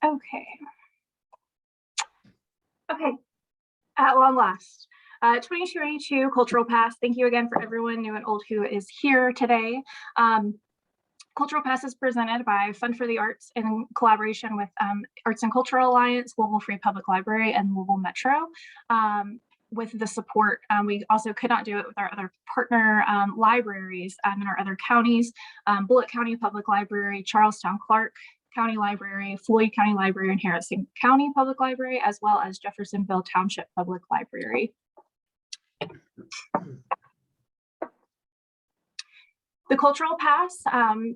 Okay. Okay, at long last. 2022 Cultural Pass. Thank you again for everyone new and old who is here today. Cultural Pass is presented by Fund for the Arts in collaboration with Arts and Cultural Alliance, Louisville Free Public Library, and Louisville Metro. With the support, we also could not do it with our other partner libraries in our other counties, Bullitt County Public Library, Charlestown Clark County Library, Floyd County Library, and Harrison County Public Library, as well as Jeffersonville Township Public Library. The Cultural Pass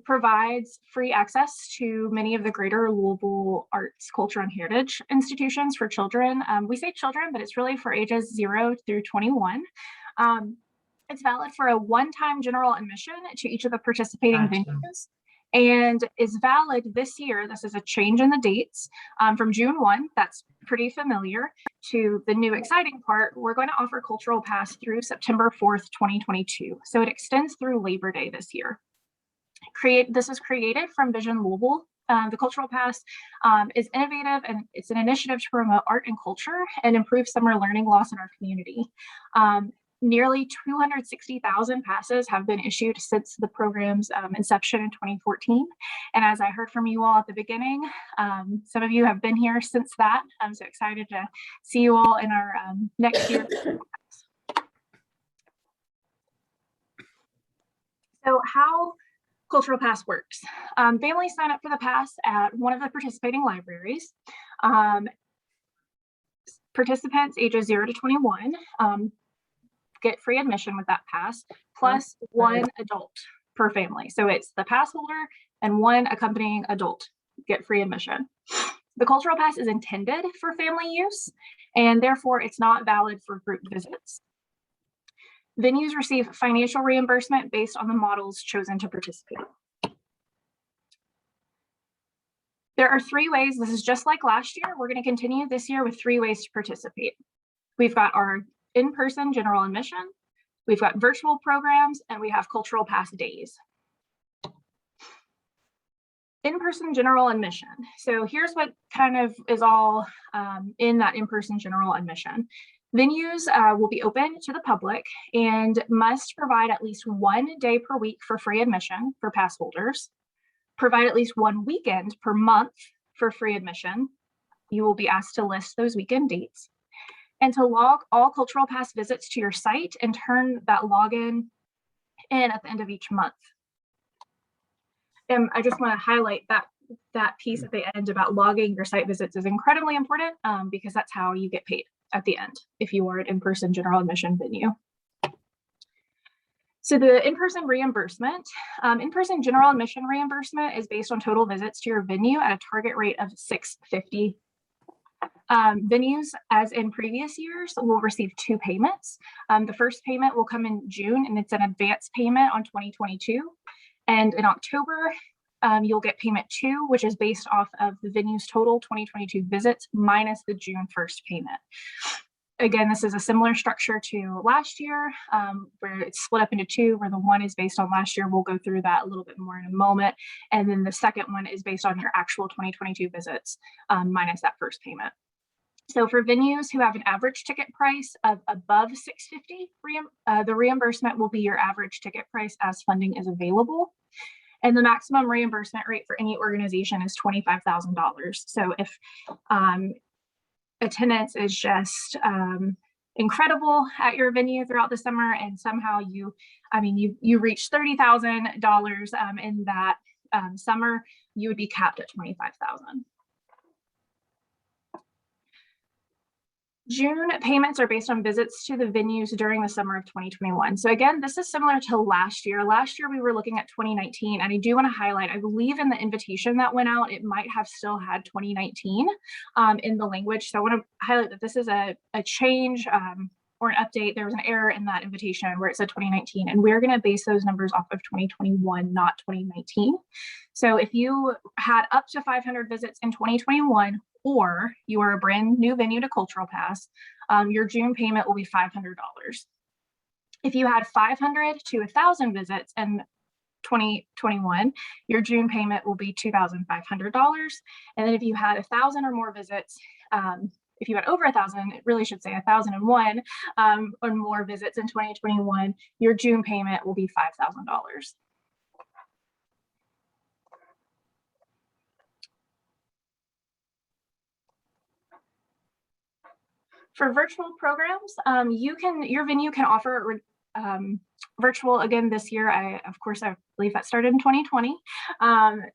provides free access to many of the greater Louisville arts, culture, and heritage institutions for children. We say children, but it's really for ages 0 through 21. It's valid for a one-time general admission to each of the participating venues, and is valid this year. This is a change in the dates from June 1. That's pretty familiar to the new exciting part. We're going to offer Cultural Pass through September 4th, 2022. So it extends through Labor Day this year. This is created from Vision Louisville. The Cultural Pass is innovative, and it's an initiative to promote art and culture and improve summer learning loss in our community. Nearly 260,000 passes have been issued since the program's inception in 2014. And as I heard from you all at the beginning, some of you have been here since that. I'm so excited to see you all in our next year. So how Cultural Pass works. Families sign up for the pass at one of the participating libraries. Participants ages 0 to 21 get free admission with that pass, plus one adult per family. So it's the pass holder and one accompanying adult get free admission. The Cultural Pass is intended for family use, and therefore it's not valid for group visits. Venues receive financial reimbursement based on the models chosen to participate. There are 3 ways. This is just like last year. We're going to continue this year with 3 ways to participate. We've got our in-person general admission, we've got virtual programs, and we have Cultural Pass days. In-person general admission. So here's what kind of is all in that in-person general admission. Venues will be open to the public and must provide at least 1 day per week for free admission for pass holders, provide at least 1 weekend per month for free admission. You will be asked to list those weekend dates, and to log all Cultural Pass visits to your site and turn that login in at the end of each month. And I just want to highlight that piece at the end about logging your site visits is incredibly important because that's how you get paid at the end if you are an in-person general admission venue. So the in-person reimbursement, in-person general admission reimbursement is based on total visits to your venue at a target rate of $650. Venues, as in previous years, will receive 2 payments. The first payment will come in June, and it's an advance payment on 2022. And in October, you'll get payment 2, which is based off of the venue's total 2022 visits minus the June 1st payment. Again, this is a similar structure to last year, where it's split up into 2, where the one is based on last year. We'll go through that a little bit more in a moment. And then the second one is based on your actual 2022 visits minus that first payment. So for venues who have an average ticket price of above $650, the reimbursement will be your average ticket price as funding is available. And the maximum reimbursement rate for any organization is $25,000. So if attendance is just incredible at your venue throughout the summer, and somehow you reach $30,000 in that summer, you would be capped at $25,000. June payments are based on visits to the venues during the summer of 2021. So again, this is similar to last year. Last year, we were looking at 2019, and I do want to highlight, I believe in the invitation that went out, it might have still had 2019 in the language. So I want to highlight that this is a change or an update. There was an error in that invitation where it said 2019, and we're going to base those numbers off of 2021, not 2019. So if you had up to 500 visits in 2021, or you are a brand new venue to Cultural Pass, your June payment will be $500. If you had 500 to 1,000 visits and 2021, your June payment will be $2,500. And then if you had 1,000 or more visits, if you had over 1,000, it really should say 1,001 or more visits in 2021, your June payment will be $5,000. For virtual programs, your venue can offer virtual again this year. I believe that started in 2020,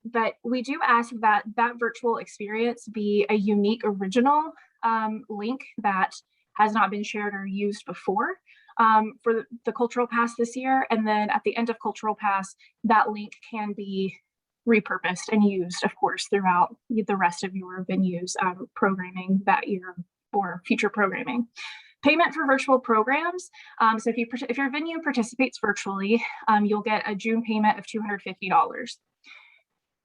but we do ask that virtual experience be a unique, original link that has not been shared or used before for the Cultural Pass this year. And then at the end of Cultural Pass, that link can be repurposed and used, of course, throughout the rest of your venue's programming that year or future programming. Payment for virtual programs. So if your venue participates virtually, you'll get a June payment of $250.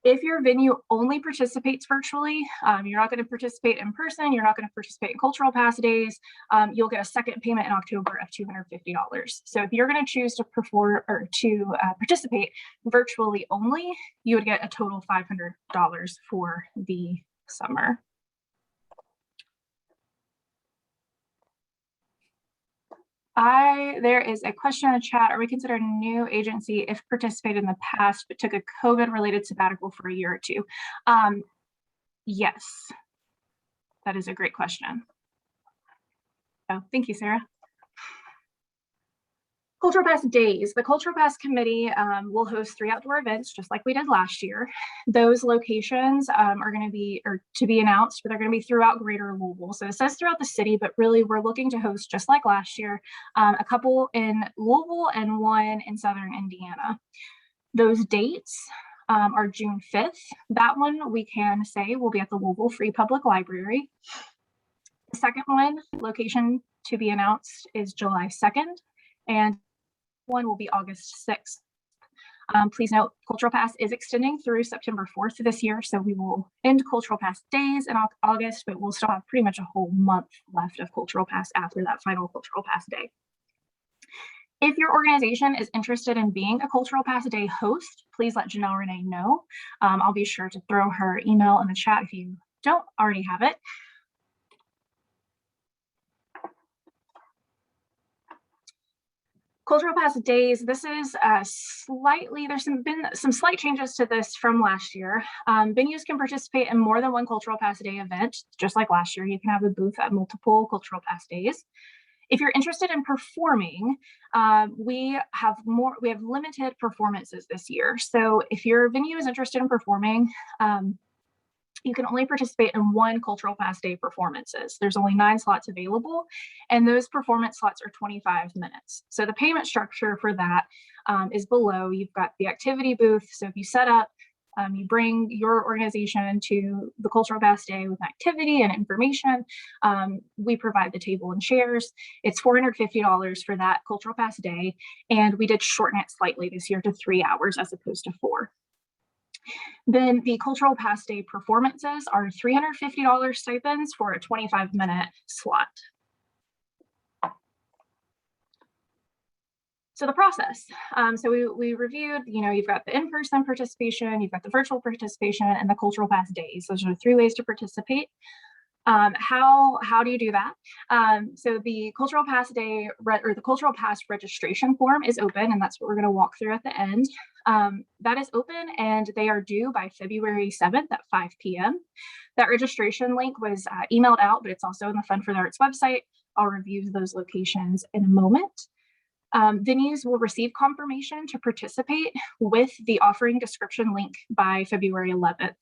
If your venue only participates virtually, you're not going to participate in person, you're not going to participate in Cultural Pass days, you'll get a second payment in October of $250. So if you're going to choose to perform or to participate virtually only, you would get a total $500 for the summer. There is a question in the chat. Are we considered a new agency if participated in the past but took a COVID-related sabbatical for a year or two? Yes, that is a great question. Oh, thank you, Sarah. Cultural Pass days. The Cultural Pass Committee will host 3 outdoor events, just like we did last year. Those locations are going to be, or to be announced, but they're going to be throughout Greater Louisville. So it says throughout the city, but really we're looking to host, just like last year, a couple in Louisville and one in Southern Indiana. Those dates are June 5th. That one we can say will be at the Louisville Free Public Library. The second one, location to be announced, is July 2nd. And one will be August 6th. Please note, Cultural Pass is extending through September 4th this year, so we will end Cultural Pass days in August, but we'll still have pretty much a whole month left of Cultural Pass after that final Cultural Pass day. If your organization is interested in being a Cultural Pass Day host, please let Janelle Renee know. I'll be sure to throw her email in the chat if you don't already have it. Cultural Pass days, this is there's been some slight changes to this from last year. Venues can participate in more than one Cultural Pass Day event, just like last year. You can have a booth at multiple Cultural Pass days. If you're interested in performing, we have limited performances this year. So if your venue is interested in performing, you can only participate in one Cultural Pass Day performances. There's only 9 slots available, and those performance slots are 25 minutes. So the payment structure for that is below. You've got the activity booth. So if you set up, you bring your organization to the Cultural Pass Day with activity and information. We provide the table and chairs. It's $450 for that Cultural Pass Day, and we did shorten it slightly this year to 3 hours as opposed to 4. Then the Cultural Pass Day performances are $350 stipends for a 25-minute slot. So the process. So we reviewed, you've got the in-person participation, you've got the virtual participation, and the Cultural Pass days. Those are 3 ways to participate. How do you do that? So the Cultural Pass Day or the Cultural Pass registration form is open, and that's what we're going to walk through at the end. That is open, and they are due by February 7th at 5 p.m. That registration link was emailed out, but it's also on the Fund for the Arts website. I'll review those locations in a moment. Venues will receive confirmation to participate with the offering description link by February 11th.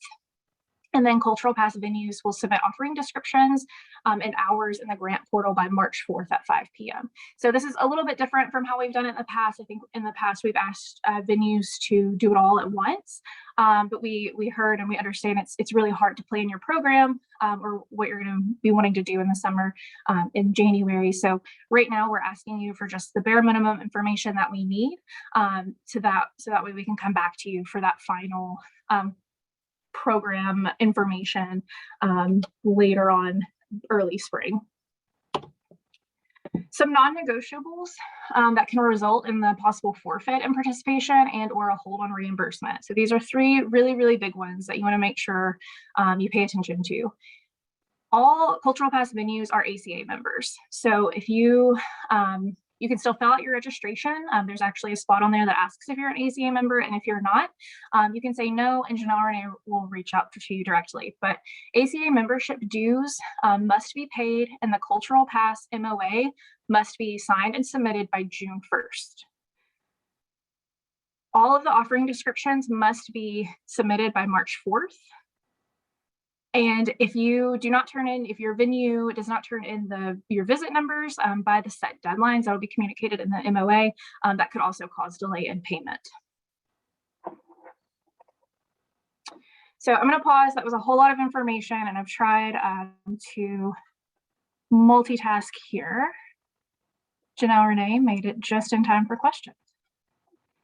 And then Cultural Pass venues will submit offering descriptions and hours in the grant portal by March 4th at 5 p.m. So this is a little bit different from how we've done it in the past. I think in the past we've asked venues to do it all at once, but we heard and we understand it's really hard to plan your program or what you're going to be wanting to do in the summer in January. So right now we're asking you for just the bare minimum information that we need so that way we can come back to you for that final program information later on early spring. Some non-negotiables that can result in the possible forfeit in participation and or a hold on reimbursement. So these are three really, really big ones that you want to make sure you pay attention to. All Cultural Pass venues are ACA members. So if you you can still fill out your registration. There's actually a spot on there that asks if you're an ACA member, and if you're not, you can say no, and Janelle Renee will reach out to you directly. But ACA membership dues must be paid, and the Cultural Pass MOA must be signed and submitted by June 1st. All of the offering descriptions must be submitted by March 4th. And if you do not turn in, if your venue does not turn in your visit numbers by the set deadlines that will be communicated in the MOA, that could also cause delay in payment. So I'm going to pause. That was a whole lot of information, and I've tried to multitask here. Janelle Renee made it just in time for questions.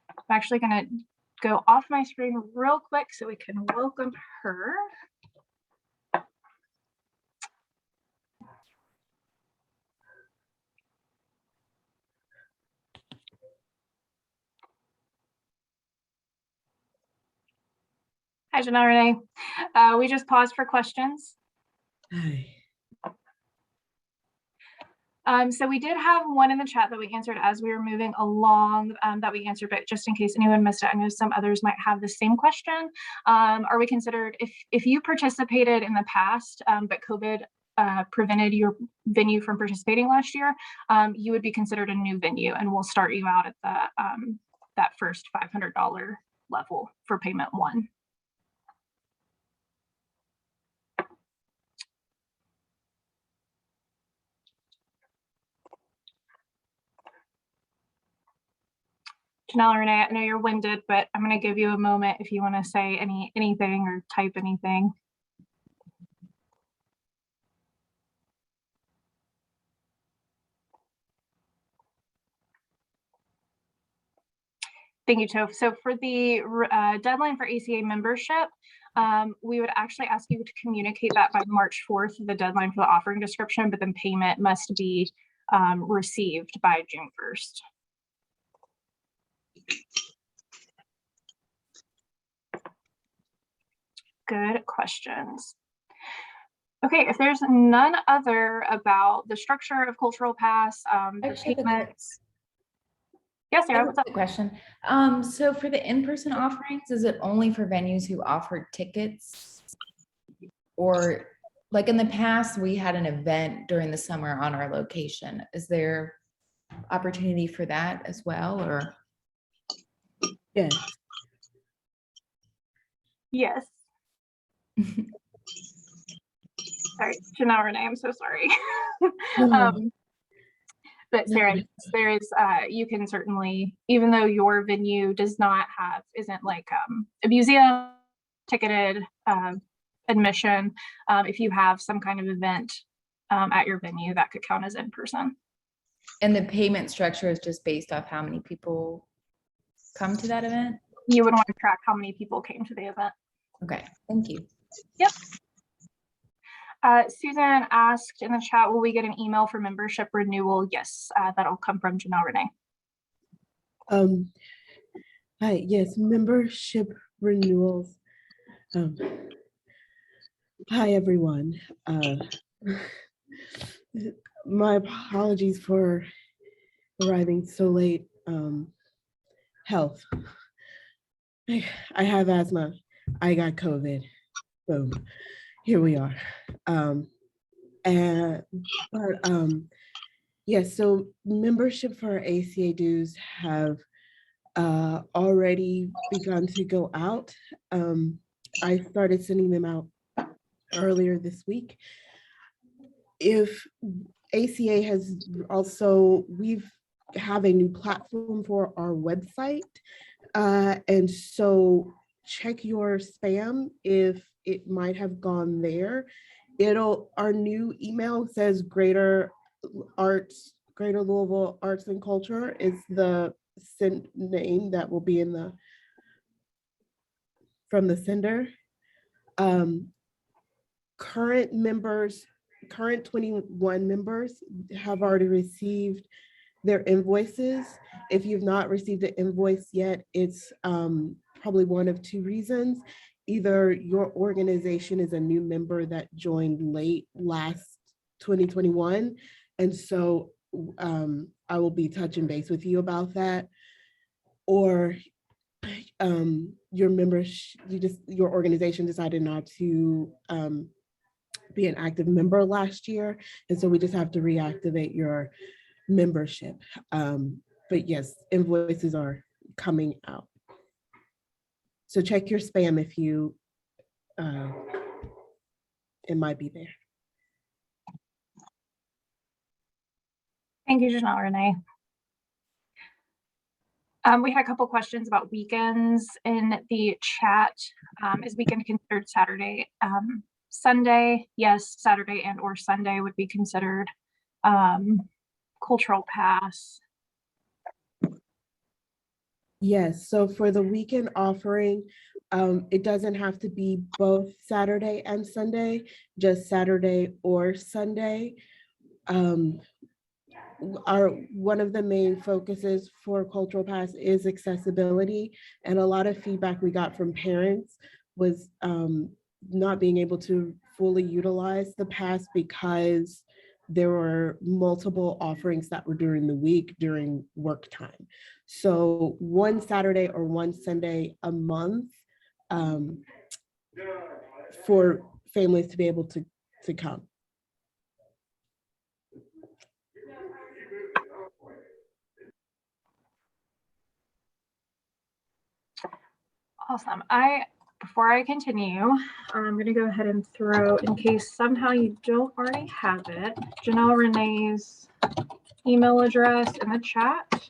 I'm actually going to go off my screen real quick so we can welcome her. Hi, Janelle Renee. We just paused for questions. Hi. So we did have one in the chat that we answered as we were moving along that we answered, but just in case anyone missed it, I know some others might have the same question. Are we considered, if you participated in the past, but COVID prevented your venue from participating last year, you would be considered a new venue, and we'll start you out at the that first $500 level for payment one. Janelle Renee, I know you're winded, but I'm going to give you a moment if you want to say anything or type anything. Thank you, Toph. So for the deadline for ACA membership, we would actually ask you to communicate that by March 4th, the deadline for the offering description, but then payment must be received by June 1st. Good questions. Okay, if there's none other about the structure of Cultural Pass, the payments. Yes, Sarah, what's up? Question. So for the in-person offerings, is it only for venues who offer tickets? Or like in the past, we had an event during the summer on our location. Is there opportunity for that as well, or? Yes. Yes. Sorry, Janelle Renee, I'm so sorry. But Sarah, there is, you can certainly, even though your venue does not have, isn't like a museum ticketed admission, if you have some kind of event at your venue, that could count as in person. And the payment structure is just based off how many people come to that event? You would want to track how many people came to the event. Okay, thank you. Yep. Susan asked in the chat, will we get an email for membership renewal? Yes, that'll come from Janelle Renee. Hi, yes, membership renewals. Hi, everyone. My apologies for arriving so late. Health. I have asthma. I got COVID. So here we are. Yes, so membership for ACA dues have already begun to go out. I started sending them out earlier this week. If ACA has also, we have a new platform for our website. And so check your spam if it might have gone there. Our new email says Greater Louisville Arts and Culture is the name that will be from the sender. Current members current 21 members have already received their invoices. If you've not received an invoice yet, it's probably one of two reasons. Either your organization is a new member that joined late last 2021, and so I will be touching base with you about that, or your members, your organization decided not to be an active member last year, and so we just have to reactivate your membership. But yes, invoices are coming out. So check your spam if you, it might be there. Thank you, Janelle Renee. We had a couple questions about weekends in the chat. Is weekend considered Saturday? Sunday, yes, Saturday and or Sunday would be considered cultural pass. Yes, so for the weekend offering, it doesn't have to be both Saturday and Sunday, just Saturday or Sunday. One of the main focuses for Cultural Pass is accessibility, and a lot of feedback we got from parents was not being able to fully utilize the pass because there were multiple offerings that were during the week during work time. So one Saturday or one Sunday a month for families to be able to come. Awesome. Before I continue, I'm going to go ahead and throw, in case somehow you don't already have it, Janelle Renee's email address in the chat,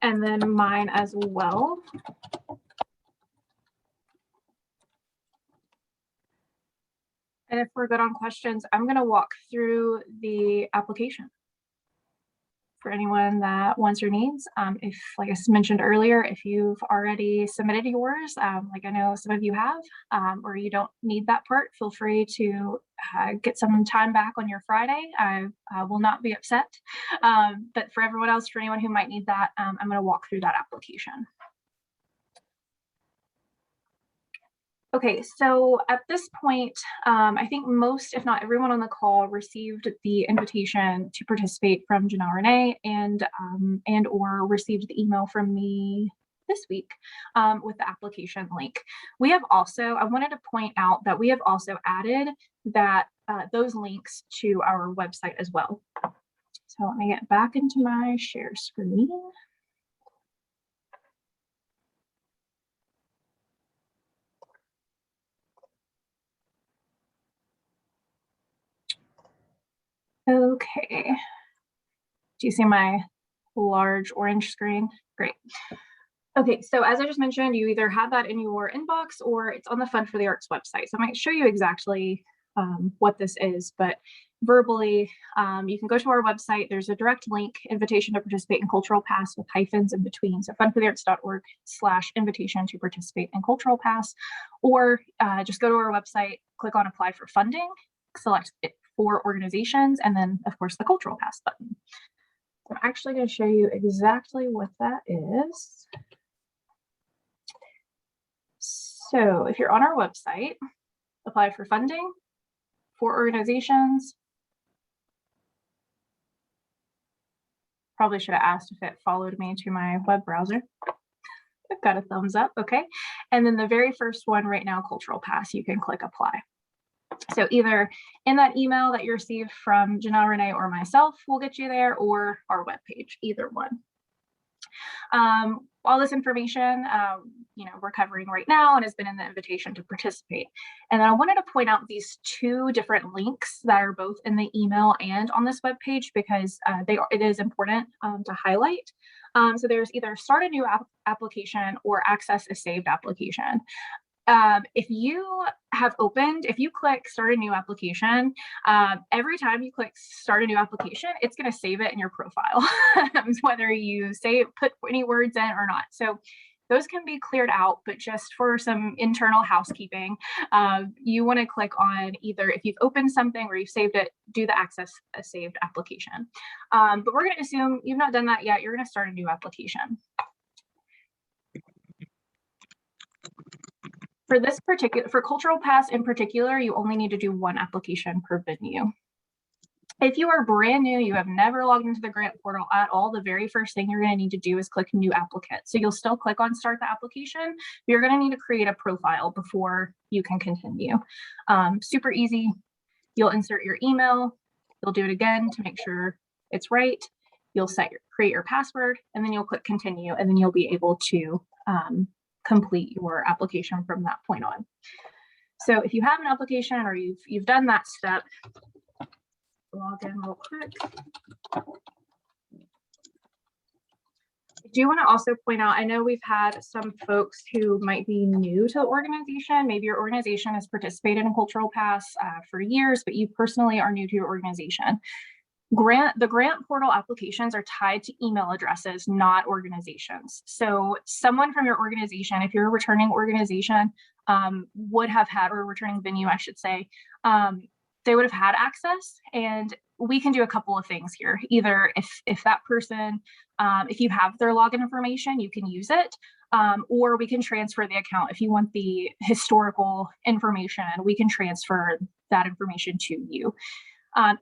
and then mine as well. And if we're good on questions, I'm going to walk through the application for anyone that wants or needs. If, like I mentioned earlier, if you've already submitted yours, like I know some of you have, or you don't need that part, feel free to get some time back on your Friday. I will not be upset. But for everyone else, for anyone who might need that, I'm going to walk through that application. Okay, so at this point, I think most, if not everyone on the call received the invitation to participate from Janelle Renee and or received the email from me this week with the application link. We have also, I wanted to point out that we have also added that those links to our website as well. So let me get back into my share screen. Okay. Do you see my large orange screen? Great. Okay, so as I just mentioned, you either have that in your inbox or it's on the Fund for the Arts website. So I might show you exactly what this is, but verbally, you can go to our website. There's a direct link, invitation to participate in Cultural Pass with hyphens in between. So fundforthearts.org/invitation to participate in Cultural Pass, or just go to our website, click on apply for funding, select it for organizations, and then of course the Cultural Pass button. I'm actually going to show you exactly what that is. So if you're on our website, apply for funding for organizations. Probably should have asked if it followed me to my web browser. I've got a thumbs up, okay. And then the very first one right now, Cultural Pass, you can click apply. So either in that email that you received from Janelle Renee or myself will get you there, or our webpage, either one. All this information, we're covering right now and has been in the invitation to participate. And then I wanted to point out these two different links that are both in the email and on this webpage because it is important to highlight. So there's either start a new application or access a saved application. If you click start a new application, every time you click start a new application, it's going to save it in your profile, whether you put any words in or not. So those can be cleared out, but just for some internal housekeeping, you want to click on either if you've opened something or you've saved it, do the access a saved application. But we're going to assume you've not done that yet. You're going to start a new application. For Cultural Pass in particular, you only need to do one application per venue. If you are brand new, you have never logged into the grant portal at all, the very first thing you're going to need to do is click New Applicant. So you'll still click on Start the Application, but you're going to need to create a profile before you can continue. Super easy. You'll insert your email. You'll do it again to make sure it's right. You'll create your password, and then you'll click Continue, and then you'll be able to complete your application from that point on. So if you have an application or you've done that step, log in real quick. I do want to also point out, I know we've had some folks who might be new to the organization. Maybe your organization has participated in Cultural Pass for years, but you personally are new to your organization. The grant portal applications are tied to email addresses, not organizations. So someone from your organization, if you're a returning organization, would have had, or a returning venue, I should say, they would have had access. And we can do a couple of things here. Either if that person, if you have their login information, you can use it, or we can transfer the account. If you want the historical information, we can transfer that information to you.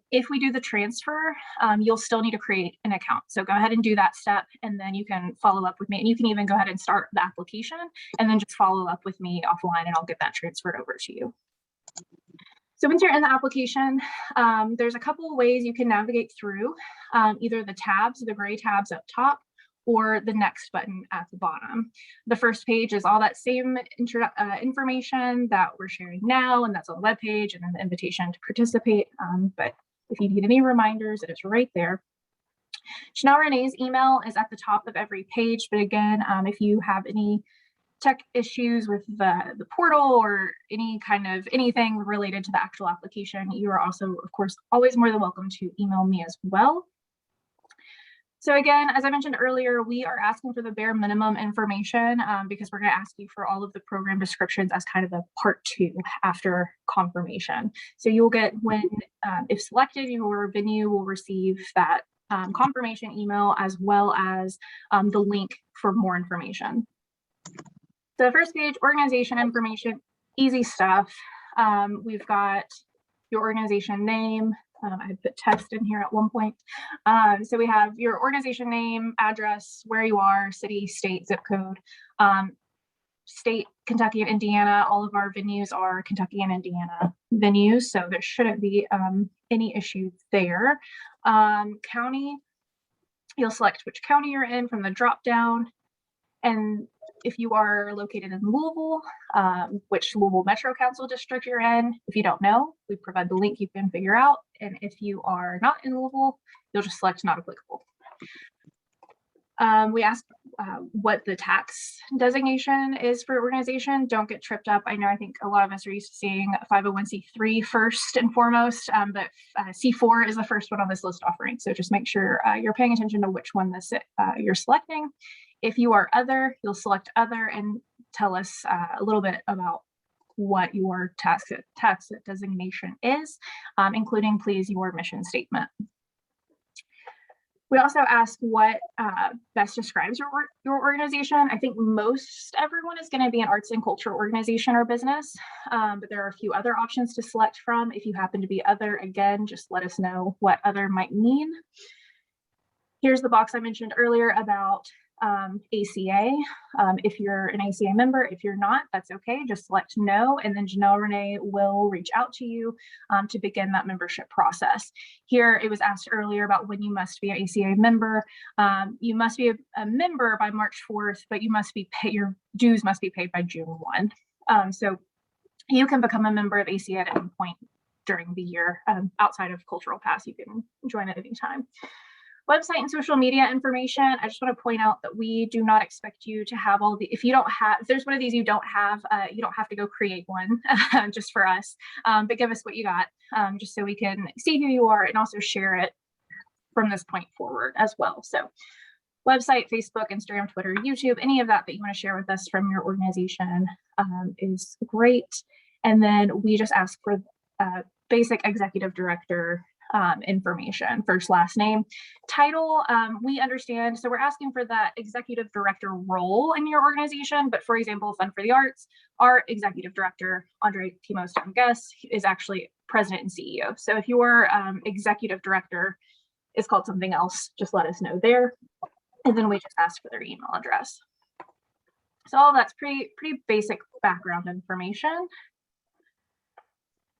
If we do the transfer, you'll still need to create an account. So go ahead and do that step, and then you can follow up with me. And you can even go ahead and start the application and then just follow up with me offline, and I'll get that transferred over to you. So once you're in the application, there's a couple of ways you can navigate through, either the tabs, the gray tabs up top, or the next button at the bottom. The first page is all that same information that we're sharing now, and that's on the web page, and then the invitation to participate. But if you need any reminders, it is right there. Chanel Renee's email is at the top of every page, but again, if you have any tech issues with the portal or anything related to the actual application, you are also, of course, always more than welcome to email me as well. So again, as I mentioned earlier, we are asking for the bare minimum information because we're going to ask you for all of the program descriptions as kind of a part 2 after confirmation. So you'll get, if selected, your venue will receive that confirmation email as well as the link for more information. So the first page, organization information, easy stuff. We've got your organization name. I put test in here at one point. So we have your organization name, address, where you are, city, state, zip code, state, Kentucky and Indiana. All of our venues are Kentucky and Indiana venues, so there shouldn't be any issue there. County, you'll select which county you're in from the drop down. And if you are located in Louisville, which Louisville Metro Council district you're in, if you don't know, we provide the link you can figure out. And if you are not in Louisville, you'll just select not applicable. We ask what the tax designation is for your organization. Don't get tripped up. I think a lot of us are used to seeing 501c3 first and foremost, but C4 is the first one on this list offering. So just make sure you're paying attention to which one you're selecting. If you are other, you'll select other and tell us a little bit about what your tax designation is, including, please, your mission statement. We also ask what best describes your organization. I think most everyone is going to be an arts and culture organization or business, but there are a few other options to select from. If you happen to be other, again, just let us know what other might mean. Here's the box I mentioned earlier about ACA. If you're an ACA member, if you're not, that's okay. Just select no, and then Janelle Renee will reach out to you to begin that membership process. Here, it was asked earlier about when you must be an ACA member. You must be a member by March 4th, but your dues must be paid by June 1. So you can become a member of ACA at any point during the year. Outside of Cultural Pass, you can join at any time. Website and social media information. I just want to point out that we do not expect you to have if there's one of these you don't have to go create one just for us, but give us what you got just so we can see who you are and also share it from this point forward as well. So website, Facebook, Instagram, Twitter, YouTube, any of that you want to share with us from your organization is great. And then we just ask for basic executive director information, first, last name, title. We understand. So we're asking for that executive director role in your organization. But for example, Fund for the Arts, our executive director, Andre Timos Guest, is actually president and CEO. So if your executive director is called something else, just let us know there. And then we just ask for their email address. So all that's pretty basic background information.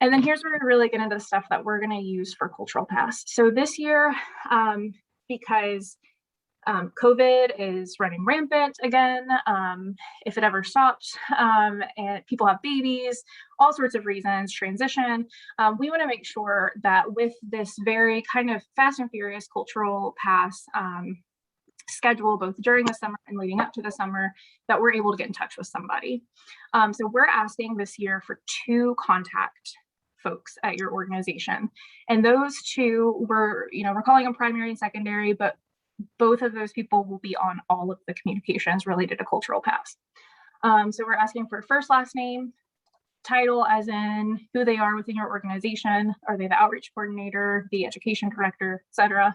And then here's where we really get into the stuff that we're going to use for Cultural Pass. So this year, because COVID is running rampant again, if it ever stops, and people have babies, all sorts of reasons, transition, we want to make sure that with this very kind of fast and furious Cultural Pass schedule, both during the summer and leading up to the summer, that we're able to get in touch with somebody. So we're asking this year for 2 contact folks at your organization. And those 2 we're calling them primary and secondary, but both of those people will be on all of the communications related to Cultural Pass. So we're asking for first, last name, title as in who they are within your organization. Are they the outreach coordinator, the education director, etc.?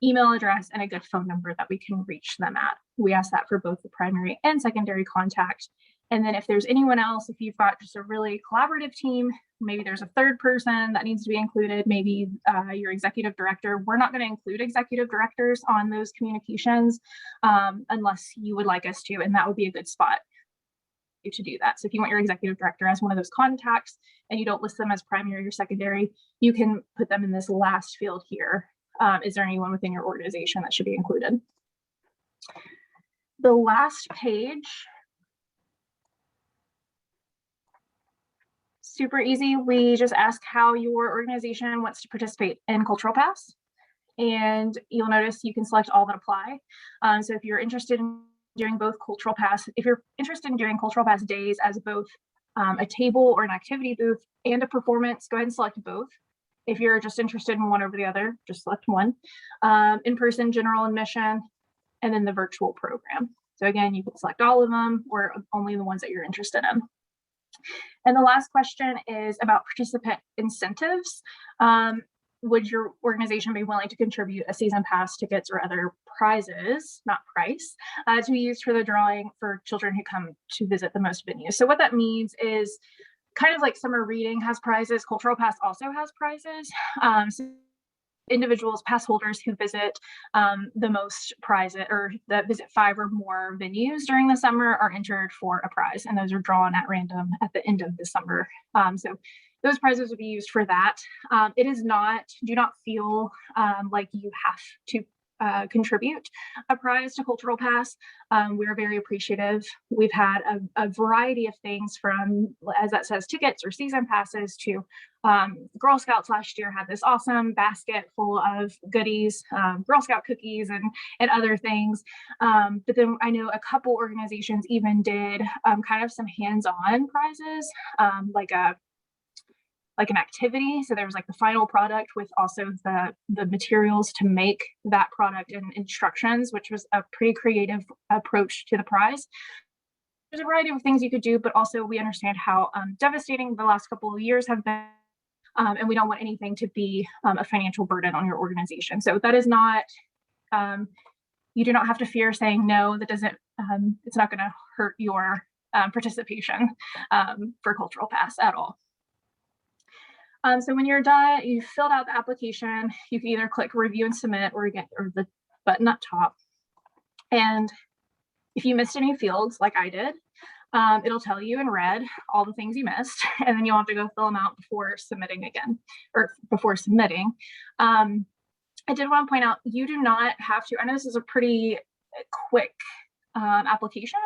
Email address, and a good phone number that we can reach them at. We ask that for both the primary and secondary contact. And then if there's anyone else, if you've got just a really collaborative team, maybe there's a third person that needs to be included, maybe your executive director. We're not going to include executive directors on those communications unless you would like us to, and that would be a good spot to do that. So if you want your executive director as one of those contacts and you don't list them as primary or secondary, you can put them in this last field here. Is there anyone within your organization that should be included? The last page, super easy. We just ask how your organization wants to participate in Cultural Pass. And you'll notice you can select all that apply. So if you're interested in doing both Cultural Pass, if you're interested in doing Cultural Pass days as both a table or an activity booth and a performance, go ahead and select both. If you're just interested in one over the other, just select one. In-person, general admission, and then the virtual program. So again, you can select all of them or only the ones that you're interested in. And the last question is about participant incentives. Would your organization be willing to contribute a season pass, tickets, or other prizes, not price, to be used for the drawing for children who come to visit the most venues? So what that means is kind of like summer reading has prizes, Cultural Pass also has prizes. So individuals, pass holders who visit the most prizes or that visit 5 or more venues during the summer are entered for a prize, and those are drawn at random at the end of the summer. So those prizes would be used for that. It is not, do not feel like you have to contribute a prize to Cultural Pass. We're very appreciative. We've had a variety of things from, as that says, tickets or season passes to Girl Scouts last year had this awesome basket full of goodies, Girl Scout cookies and other things. But then I know a couple organizations even did kind of some hands-on prizes, like an activity. So there was like the final product with also the materials to make that product and instructions, which was a pretty creative approach to the prize. There's a variety of things you could do, but also we understand how devastating the last couple of years have been. And we don't want anything to be a financial burden on your organization. So that is not, you do not have to fear saying no. That doesn't, it's not going to hurt your participation for Cultural Pass at all. So when you're done, you've filled out the application, you can either click review and submit or the button up top. And if you missed any fields like I did, it'll tell you in red all the things you missed, and then you'll have to go fill them out before submitting again, or before submitting. I did want to point out, you do not have to, I know this is a pretty quick application,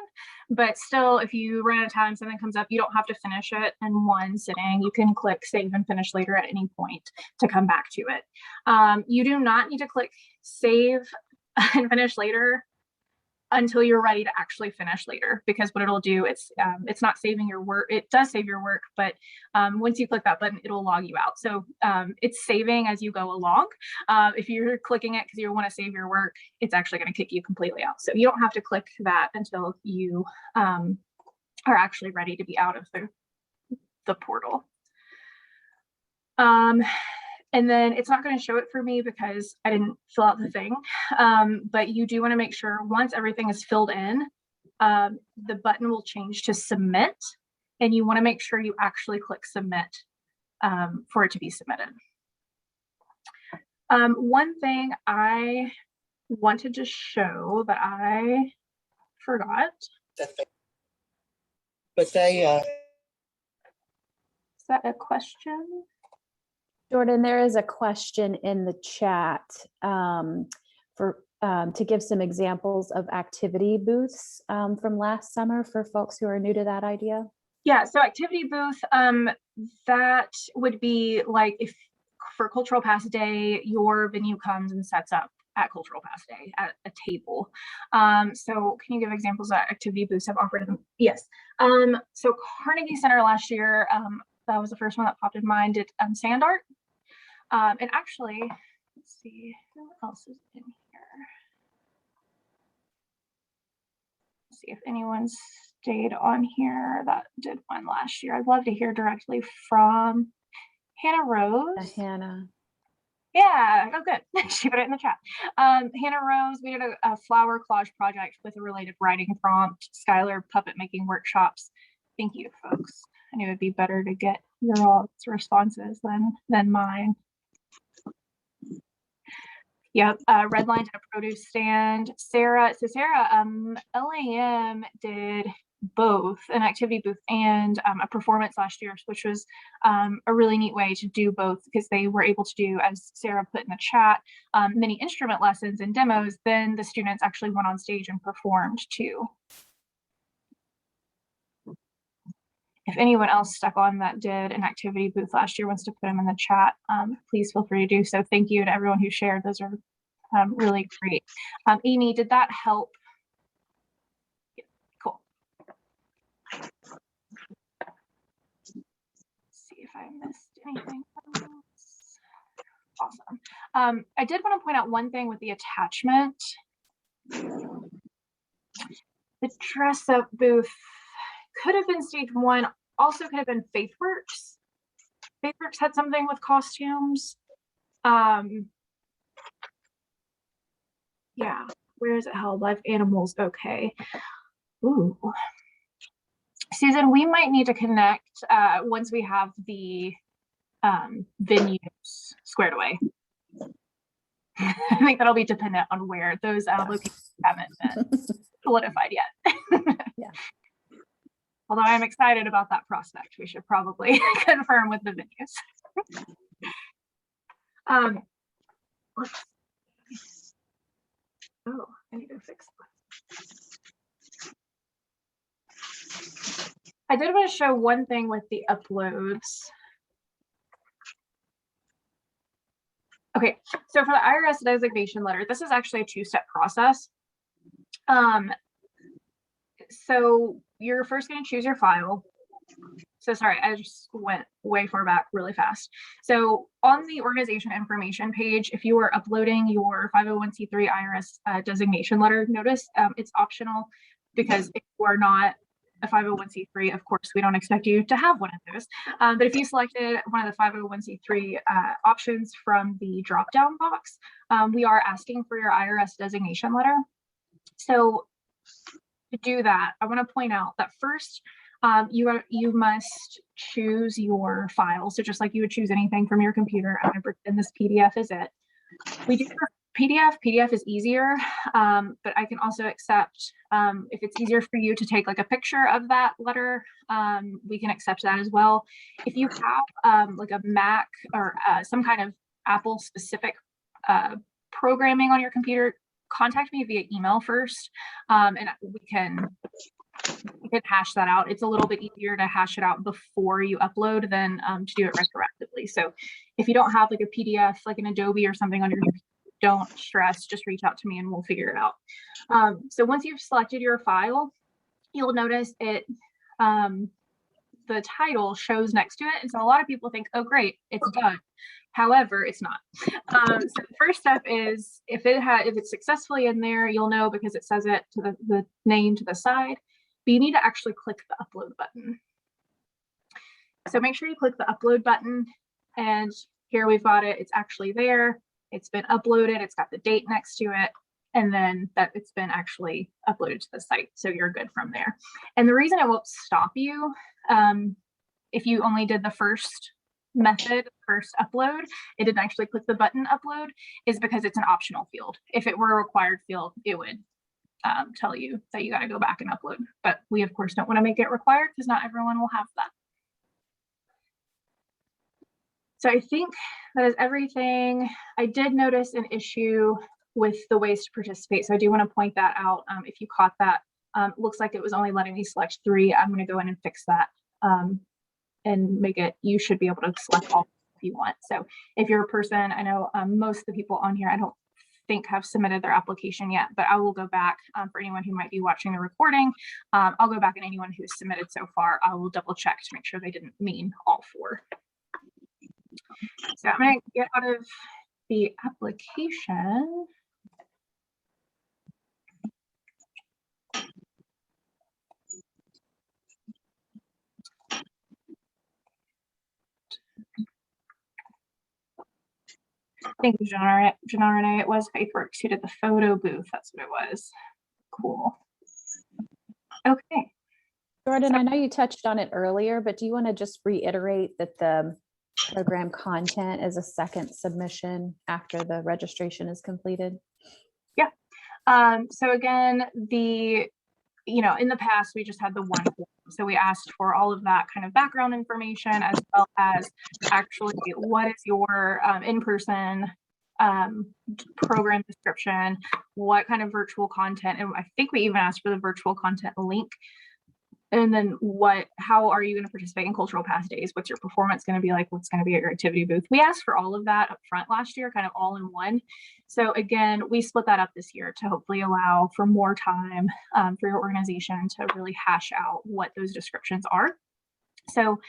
but still, if you run out of time, something comes up, you don't have to finish it in one sitting. You can click save and finish later at any point to come back to it. You do not need to click save and finish later until you're ready to actually finish later, because what it'll do, it's not saving your work. It does save your work, but once you click that button, it'll log you out. So it's saving as you go along. If you're clicking it because you want to save your work, it's actually going to kick you completely out. So you don't have to click that until you are actually ready to be out of the portal. And then it's not going to show it for me because I didn't fill out the thing. But you do want to make sure once everything is filled in, the button will change to submit. And you want to make sure you actually click submit for it to be submitted. One thing I wanted to show that I forgot. But they Is that a question? Jordan, there is a question in the chat to give some examples of activity booths from last summer for folks who are new to that idea. Yeah, so activity booth, that would be like if for Cultural Pass Day, your venue comes and sets up at Cultural Pass Day at a table. So can you give examples of activity booths have operated? Yes. So Carnegie Center last year, that was the first one that popped in mind, did sand art. And actually, let's see, who else is in here? Let's see if anyone stayed on here that did one last year. I'd love to hear directly from Hannah Rose. Hannah. Yeah, oh good, she put it in the chat. Hannah Rose, we did a flower collage project with a related writing prompt, Skylar puppet making workshops. Thank you, folks. I knew it'd be better to get your all's responses than mine. Yep, Redline did a produce stand. Sarah, LAM did both an activity booth and a performance last year, which was a really neat way to do both because they were able to do, as Sarah put in the chat, many instrument lessons and demos. Then the students actually went on stage and performed too. If anyone else stuck on that did an activity booth last year wants to put them in the chat, please feel free to do so. Thank you to everyone who shared. Those are really great. Amy, did that help? Yeah, cool. Let's see if I missed anything else. Awesome. I did want to point out one thing with the attachment. The dress up booth could have been stage one, also could have been FaithWorks. FaithWorks had something with costumes. Yeah, where is it held? Live animals, okay. Ooh. Susan, we might need to connect once we have the venues squared away. I think that'll be dependent on where those locations haven't been solidified yet. Yeah. Although I'm excited about that prospect, we should probably confirm with the venues. Oh, I need to fix that. I did want to show one thing with the uploads. Okay, so for the IRS designation letter, this is actually a two-step process. So you're first going to choose your file. So sorry, I just went way far back really fast. So on the organization information page, if you are uploading your 501c3 IRS designation letter, notice it's optional because if you are not a 501c3, of course, we don't expect you to have one of those. But if you selected one of the 501c3 options from the drop-down box, we are asking for your IRS designation letter. So to do that, I want to point out that first, you must choose your file. So just like you would choose anything from your computer, and this PDF is it. We do PDF. PDF is easier, but I can also accept, if it's easier for you to take like a picture of that letter, we can accept that as well. If you have like a Mac or some kind of Apple specific programming on your computer, contact me via email first, and we can hash that out. It's a little bit easier to hash it out before you upload than to do it retroactively. So if you don't have like a PDF, like an Adobe or something on your computer, don't stress, just reach out to me and we'll figure it out. So once you've selected your file, you'll notice it, the title shows next to it. And so a lot of people think, oh, great, it's done. However, it's not. So the first step is if it's successfully in there, you'll know because it says it to the name to the side, but you need to actually click the upload button. So make sure you click the upload button, and here we've got it. It's actually there. It's been uploaded. It's got the date next to it. And then that it's been actually uploaded to the site. So you're good from there. And the reason it won't stop you, if you only did the first method, first upload, it didn't actually click the button upload, is because it's an optional field. If it were a required field, it would tell you that you got to go back and upload. But we, of course, don't want to make it required because not everyone will have that. So I think that is everything. I did notice an issue with the ways to participate. So I do want to point that out. If you caught that, looks like it was only letting me select 3. I'm going to go in and fix that and make it, you should be able to select all if you want. So if you're a person, I know most of the people on here, I don't think have submitted their application yet, but I will go back for anyone who might be watching the recording. I'll go back and anyone who's submitted so far, I will double check to make sure they didn't mean all 4. So I'm going to get out of the application. Thank you, Janna Renee. It was Faithworks who did the photo booth. That's what it was. Cool. Okay. Jordan, I know you touched on it earlier, but do you want to just reiterate that the program content is a second submission after the registration is completed? Yeah. So again, in the past, we just had the one form. So we asked for all of that kind of background information, as well as actually what is your in-person program description, what kind of virtual content, and I think we even asked for the virtual content link. And then how are you going to participate in Cultural Pass Days? What's your performance going to be like? What's going to be at your activity booth? We asked for all of that up front last year, kind of all in one. So again, we split that up this year to hopefully allow for more time for your organization to really hash out what those descriptions are. So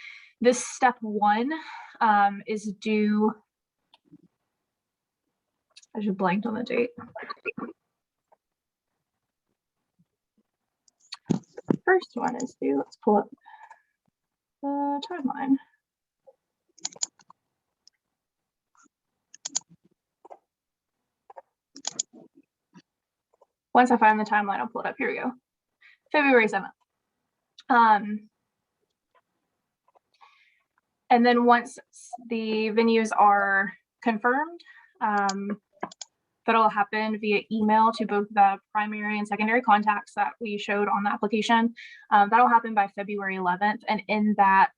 this step 1 is due, I just blanked on the date. First one is due, let's pull up the timeline. Once I find the timeline, I'll pull it up. Here we go. February 7th. And then once the venues are confirmed, that'll happen via email to both the primary and secondary contacts that we showed on the application. That'll happen by February 11th. And in that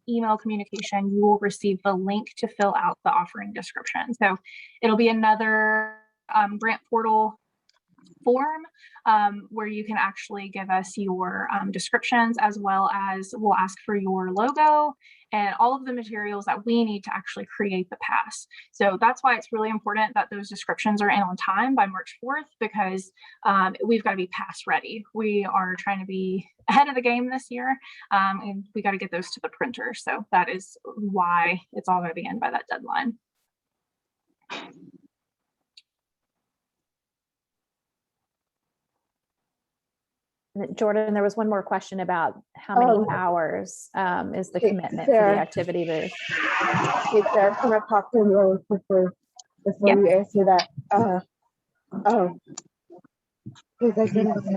email communication, you will receive the link to fill out the offering description. So it'll be another grant portal form where you can actually give us your descriptions, as well as we'll ask for your logo and all of the materials that we need to actually create the pass. So that's why it's really important that those descriptions are in on time by March 4th, because we've got to be pass ready. We are trying to be ahead of the game this year, and we got to get those to the printer. So that is why it's all going to be in by that deadline. Jordan, there was one more question about how many hours is the commitment for the activity booth? Hey, Sarah, can I talk to you really quickly before you answer that? Because I didn't.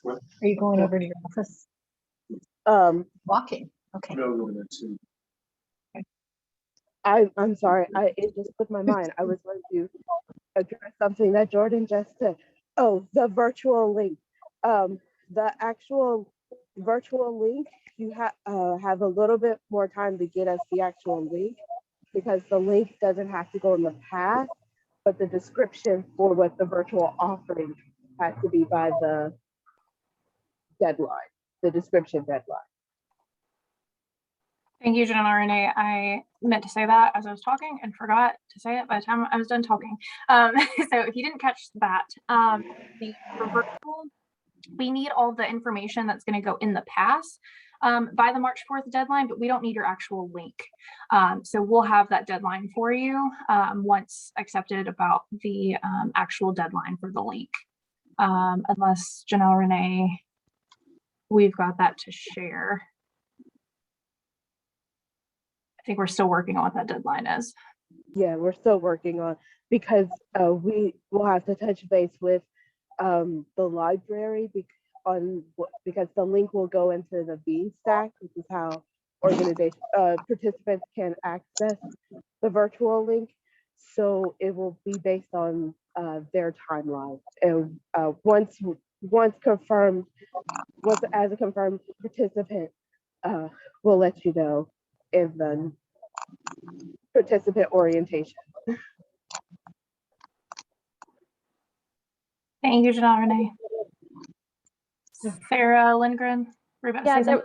Are you going over to your office? Walking. Okay. I'm sorry. It just put my mind. I was going to address something that Jordan just said. Oh, the virtual link. The actual virtual link, you have a little bit more time to get us the actual link, because the link doesn't have to go in the pass, but the description for what the virtual offering has to be by the deadline, the description deadline. Thank you, Janelle Renee. I meant to say that as I was talking and forgot to say it by the time I was done talking. So if you didn't catch that, for virtual, we need all the information that's going to go in the pass by the March 4th deadline, but we don't need your actual link. So we'll have that deadline for you once accepted about the actual deadline for the link. Unless Janelle Renee, we've got that to share. I think we're still working on what that deadline is. Yeah, we're still working on, because we will have to touch base with the library because the link will go into the Bean Stack, which is how organization participants can access the virtual link. So it will be based on their timeline, and once confirmed, as a confirmed participant, we'll let you know in the participant orientation. Thank you, Janelle Renee. Sarah Lindgren. Yeah,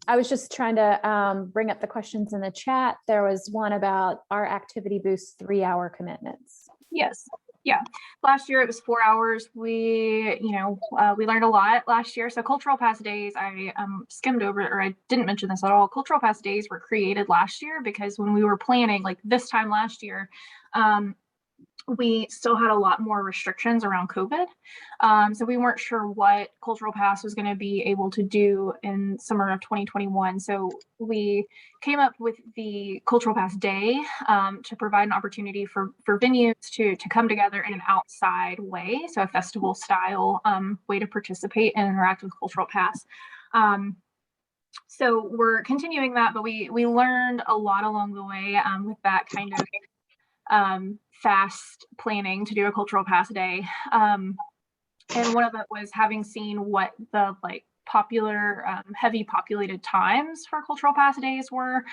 I was just trying to bring up the questions in the chat. There was one about our activity boost 3-hour commitments. Yes. Yeah. Last year it was 4 hours. We learned a lot last year. So cultural pass days, I skimmed over, or I didn't mention this at all. Cultural pass days were created last year because when we were planning, like this time last year, we still had a lot more restrictions around COVID. So we weren't sure what Cultural Pass was going to be able to do in summer of 2021. So we came up with the Cultural Pass Day to provide an opportunity for venues to come together in an outside way. So a festival style way to participate and interact with Cultural Pass. So we're continuing that, but we learned a lot along the way with that kind of fast planning to do a cultural pass day. And one of it was having seen what the popular heavy populated times for cultural pass days were.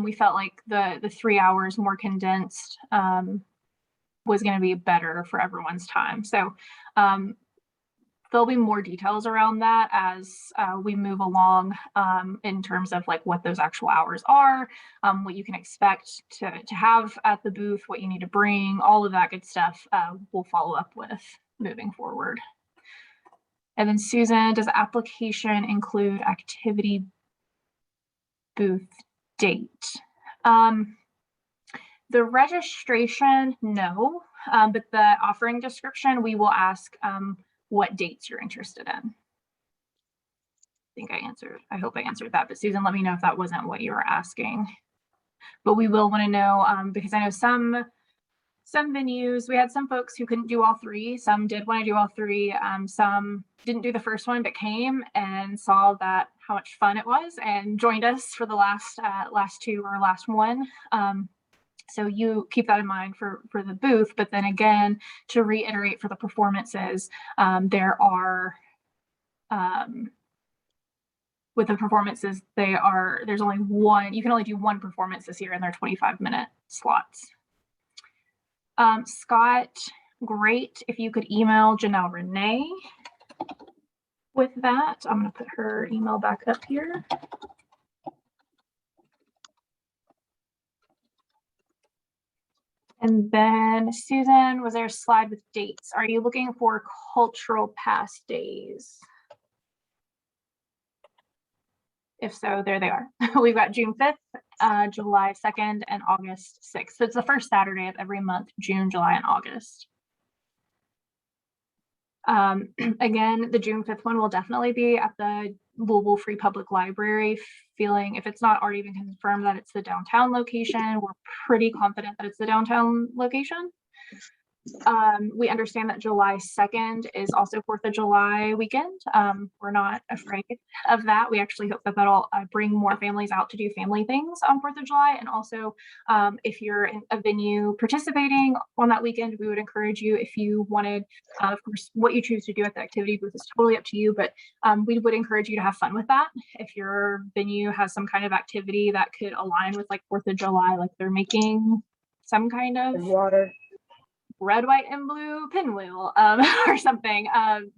We felt like the 3 hours more condensed was going to be better for everyone's time. So there'll be more details around that as we move along in terms of what those actual hours are, what you can expect to have at the booth, what you need to bring, all of that good stuff we'll follow up with moving forward. And then Susan, does the application include activity booth date? The registration, no, but the offering description, we will ask what dates you're interested in. I hope I answered that, but Susan, let me know if that wasn't what you were asking. But we will want to know, because I know some venues, we had some folks who couldn't do all three. Some did want to do all three. Some didn't do the first one, but came and saw how much fun it was and joined us for the last two or last one. So you keep that in mind for the booth, but then again, to reiterate for the performances, with the performances, there's only one, you can only do one performance this year and they're 25-minute slots. Scott, great. If you could email Janelle Renee with that. I'm going to put her email back up here. And then Susan, was there a slide with dates? Are you looking for cultural pass days? If so, there they are. We've got June 5th, July 2nd, and August 6th. So it's the first Saturday of every month, June, July, and August. Again, the June 5th one will definitely be at the Louisville Free Public Library. Feeling, if it's not already been confirmed that it's the downtown location, we're pretty confident that it's the downtown location. We understand that July 2nd is also 4th of July weekend. We're not afraid of that. We actually hope that that'll bring more families out to do family things on 4th of July. And also, if you're in a venue participating on that weekend, we would encourage you, if you wanted, of course, what you choose to do at the activity booth is totally up to you, but we would encourage you to have fun with that. If your venue has some kind of activity that could align with 4th of July, like they're making some kind of water. red, white, and blue pinwheel or something.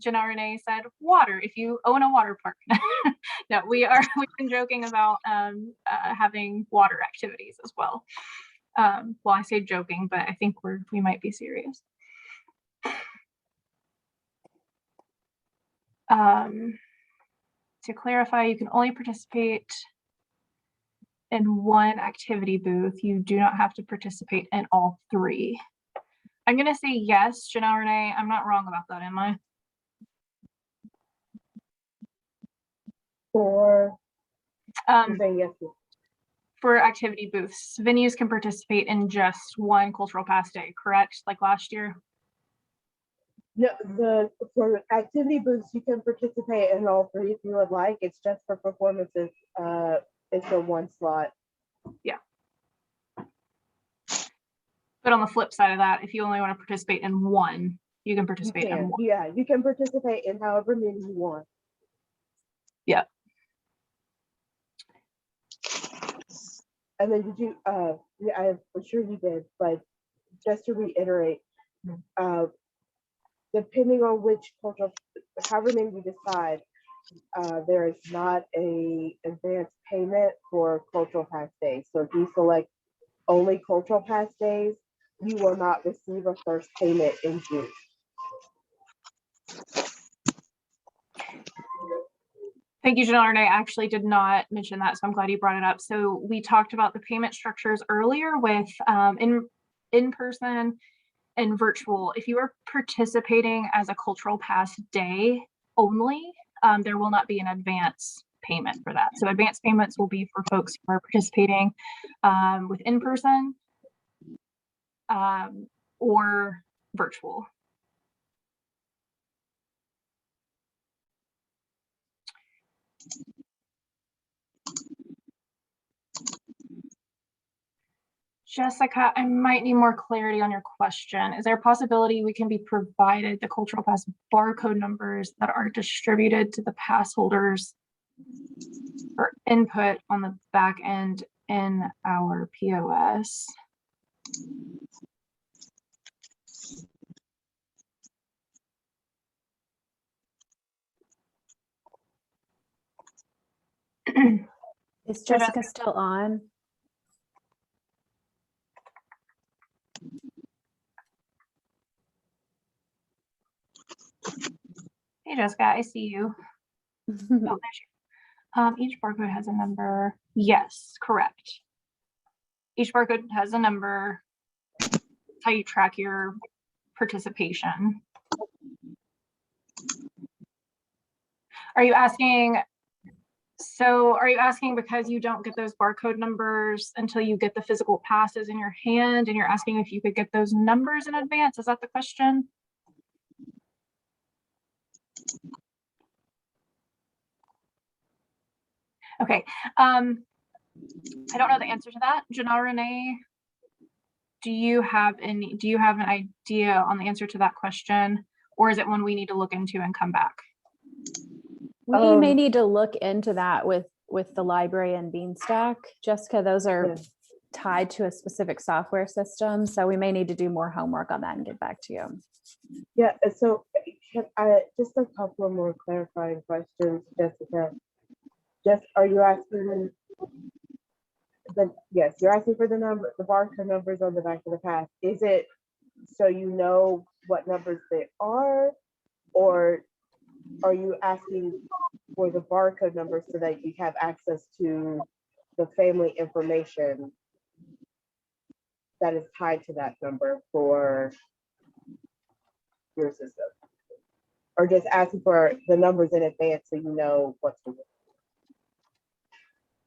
Janelle Renee said water, if you own a water park. No, we've been joking about having water activities as well. Well, I say joking, but I think we might be serious. To clarify, you can only participate in one activity booth. You do not have to participate in all three. I'm going to say yes, Janelle Renee. I'm not wrong about that, am I? For saying yes. For activity booths, venues can participate in just one cultural pass day, correct? Like last year? No, for activity booths, you can participate in all three if you would like. It's just for performances. It's a one slot. Yeah. But on the flip side of that, if you only want to participate in one, you can participate in one. Yeah, you can participate in however many you want. Yeah. And then did you, yeah, I'm sure you did, but just to reiterate, depending on which cultural, however many we decide, there is not a advance payment for cultural pass days. So if you select only cultural pass days, you will not receive a first payment in June. Thank you, Janelle Renee. I actually did not mention that, so I'm glad you brought it up. So we talked about the payment structures earlier with in person and virtual. If you are participating as a cultural pass day only, there will not be an advance payment for that. So advance payments will be for folks who are participating with in person or virtual. Jessica, I might need more clarity on your question. Is there a possibility we can be provided the cultural pass barcode numbers that are distributed to the pass holders for input on the back end in our POS? Is Jessica still on? Hey, Jessica, I see you. Oh, there she is. Each barcode has a number. Yes, correct. Each barcode has a number. That's how you track your participation. Are you asking? So are you asking because you don't get those barcode numbers until you get the physical passes in your hand, and you're asking if you could get those numbers in advance? Is that the question? Okay. I don't know the answer to that. Janelle Renee, do you have an idea on the answer to that question, or is it one we need to look into and come back? We may need to look into that with the library and Beanstalk. Jessica, those are tied to a specific software system. So we may need to do more homework on that and get back to you. Yeah, so just a couple more clarifying questions, Jessica. Are you asking yes, you're asking for the barcode numbers on the back of the pass. Is it so you know what numbers they are, or are you asking for the barcode numbers so that you have access to the family information that is tied to that number for your system? Or just asking for the numbers in advance so you know what to do?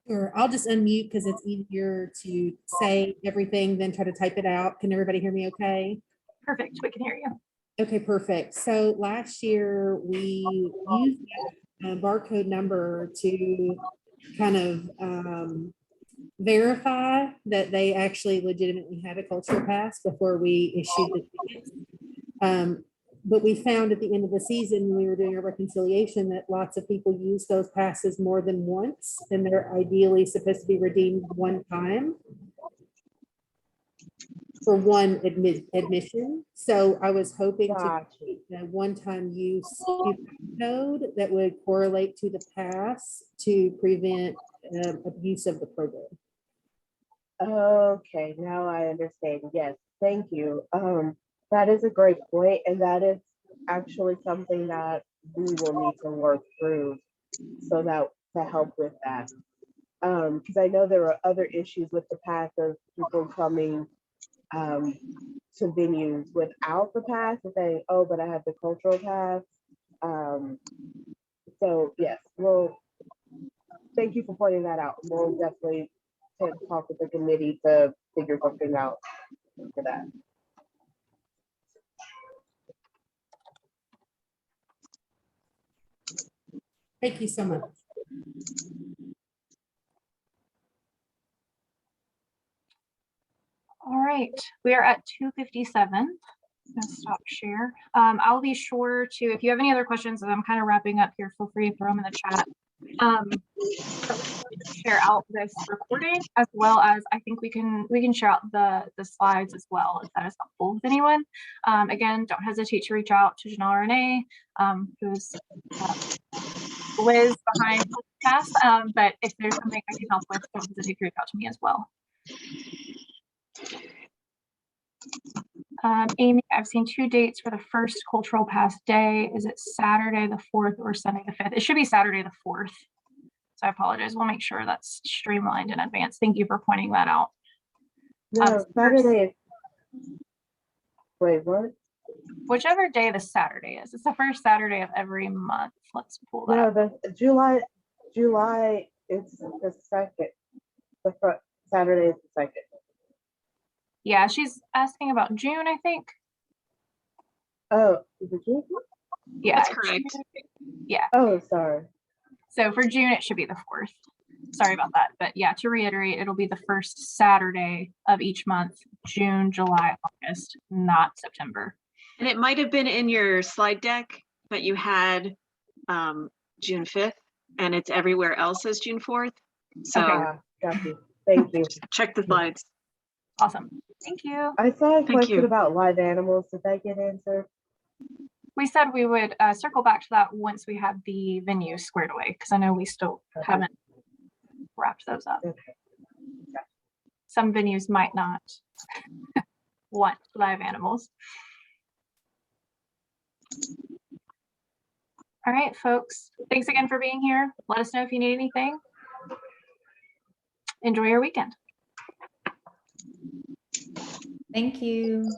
Sure, I'll just unmute because it's easier to say everything than try to type it out. Can everybody hear me okay? Perfect, we can hear you. Okay, perfect. So last year we used that barcode number to kind of verify that they actually legitimately had a cultural pass before we issued the tickets. But we found at the end of the season, when we were doing a reconciliation, that lots of people use those passes more than once, and they're ideally supposed to be redeemed one time. for one admission. So I was hoping to Gotcha. create a one-time use code that would correlate to the pass to prevent abuse of the program. Okay, now I understand. Yes, thank you. That is a great point, and that is actually something that we will need to work through so that to help with that. Because I know there are other issues with the pass of people coming to venues without the pass and saying, "Oh, but I have the cultural pass." So yes, well, thank you for pointing that out. We'll definitely talk with the committee to figure something out for that. Thank you so much. All right, we are at 2:57. I'm gonna stop share. I'll be sure to, if you have any other questions as I'm kind of wrapping up here, feel free to throw them in the chat. Share out this recording, as well as I think we can share out the slides as well, if that is helpful with anyone. Again, don't hesitate to reach out to Janelle Renee, who's Liz behind the cast. But if there's something I can help with, don't hesitate to reach out to me as well. Amy, I've seen 2 dates for the first Cultural Pass day. Is it Saturday the 4th or Sunday the 5th? It should be Saturday the 4th. So I apologize. We'll make sure that's streamlined in advance. Thank you for pointing that out. No, Saturday. Wait, what? Whichever day the Saturday is. It's the first Saturday of every month. Let's pull that No, up. the July. It's the second. The Saturday is the second. Yeah, she's asking about June, I think. Oh, is it June? Yeah, That's correct. Yeah. Oh, sorry. So for June, it should be the 4th. Sorry about that. But yeah, to reiterate, it'll be the first Saturday of each month, June, July, August, not September. And it might have been in your slide deck, but you had June 5th, and it's everywhere else as June 4th. So Got you. Thank you. check the slides. Awesome. Thank you. I saw a Thank question you. about live animals. Did that get answered? We said we would circle back to that once we had the venue squared away, because I know we still haven't wrapped those up. Okay. Some venues might not want live animals. All right, folks. Thanks again for being here. Let us know if you need anything. Enjoy your weekend. Thank you.